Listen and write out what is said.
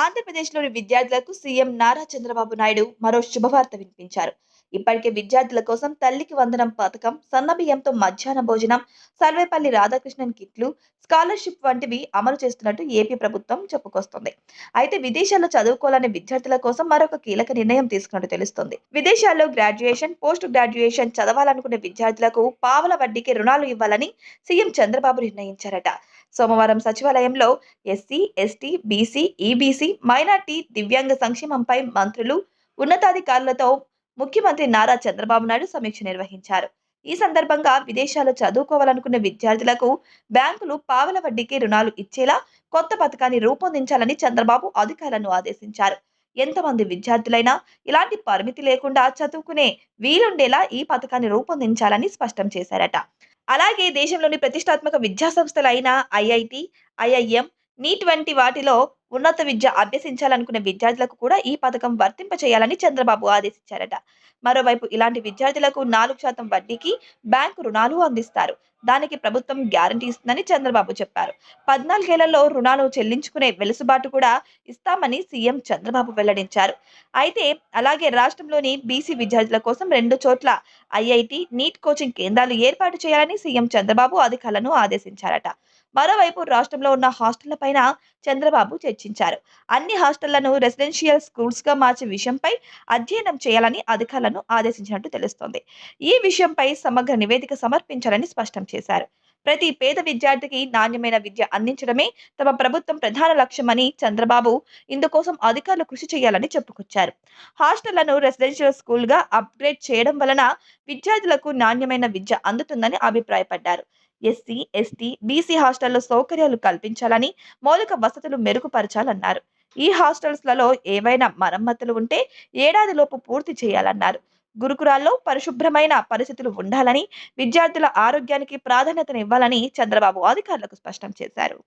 ఆంధ్రప్రదేశ్‌లోని విద్యార్థులకు సీఎం నారా చంద్రబాబు నాయుడు మరో శుభవార్త వినిపించారు. ఇప్పటికే విద్యార్థుల కోసం తల్లికి వందనం పథకం, సన్నబియ్యంతో మధ్యాహ్న భోజనం, సర్వేపల్లి రాధాకృష్ణన్ కిట్లు, స్కాలర్‌షిప్ వంటివి అమలు చేస్తున్నట్టు ఏపీ ప్రభుత్వం చెప్పుకొస్తుంది. అయితే విదేశాల్లో చదువుకోవాలనే విద్యార్థుల కోసం మరొక కీలక నిర్ణయం తీసుకున్నట్టు తెలుస్తుంది. విదేశాల్లో గ్రాడ్యుయేషన్, పోస్ట్ గ్రాడ్యుయేషన్ చదవాలనుకునే విద్యార్థులకు పావల వడ్డీకి రుణాలు ఇవ్వాలని సీఎం చంద్రబాబు నిర్ణయించారట. సోమవారం సచివాలయంలో SC, ST, BC, EBC, minority, దివ్యాంగ సంక్షేమంపై మంత్రులు, ఉన్నతాధికారులతో ముఖ్యమంత్రి నారా చంద్రబాబు నాయుడు సమీక్ష నిర్వహించారు. ఈ సందర్భంగా విదేశాల్లో చదువుకోవాలనుకునే విద్యార్థులకు బ్యాంకులు పావల వడ్డీకి రుణాలు ఇచ్చేలా కొత్త పథకాన్ని రూపొందించాలని చంద్రబాబు అధికారులను ఆదేశించారు. ఎంతమంది విద్యార్థులైనా ఇలాంటి పరిమితి లేకుండా చదువుకునే వీలుండేలా ఈ పథకాన్ని రూపొందించాలని స్పష్టం చేశారట. అలాగే దేశంలోని ప్రతిష్టాత్మక విద్యా సంస్థలైన ఐఐటి, ఐఐఎం, నీట్ వంటి వాటిలో ఉన్నత విద్య అభ్యసించాలనుకునే విద్యార్థులకు కూడా ఈ పథకం వర్తింపచేయాలని చంద్రబాబు ఆదేశించారట. మరోవైపు ఇలాంటి విద్యార్థులకు 4% వడ్డీకి బ్యాంకు రుణాలు అందిస్తారు. దానికి ప్రభుత్వం గ్యారంటీ ఇస్తుందని చంద్రబాబు చెప్పారు. 14 ఏళ్లలో రుణాలు చెల్లించుకునే వెసులుబాటు కూడా ఇస్తామని సీఎం చంద్రబాబు వెల్లడించారు. అయితే అలాగే రాష్ట్రంలోని బీసీ విద్యార్థుల కోసం 2 చోట్ల ఐఐటి, నీట్ కోచింగ్ కేంద్రాలు ఏర్పాటు చేయాలని సీఎం చంద్రబాబు అధికారులను ఆదేశించారట. మరోవైపు రాష్ట్రంలో ఉన్న హాస్టళ్లపైన చంద్రబాబు చర్చించారు. అన్ని హాస్టళ్లను రెసిడెన్షియల్ స్కూల్స్ గా మార్చే విషయంపై అధ్యయనం చేయాలని అధికారులను ఆదేశించినట్టు తెలుస్తోంది. ఈ విషయంపై సమగ్ర నివేదిక సమర్పించాలని స్పష్టం చేశారు. ప్రతి పేద విద్యార్థికి నాణ్యమైన విద్య అందించడమే తమ ప్రభుత్వం ప్రధాన లక్ష్యమని చంద్రబాబు ఇందుకోసం అధికారులు కృషి చేయాలని చెప్పుకొచ్చారు. హాస్టళ్లను రెసిడెన్షియల్ స్కూల్ గా అప్గ్రేడ్ చేయడం వలన విద్యార్థులకు నాణ్యమైన విద్య అందుతుందని అభిప్రాయపడ్డారు. ఎస్సీ, ఎస్టీ, బీసీ హాస్టల్లో సౌకర్యాలు కల్పించాలని, మౌలిక వసతులు మెరుగుపరచాలన్నారు. ఈ హాస్టల్స్లలో ఏవైనా మరమ్మతులు ఉంటే ఏడాదిలోపు పూర్తి చేయాలన్నారు. గురుకులాల్లో పరిశుభ్రమైన పరిస్థితులు ఉండాలని, విద్యార్థుల ఆరోగ్యానికి ప్రాధాన్యతనివ్వాలని చంద్రబాబు అధికారులకు స్పష్టం చేశారు.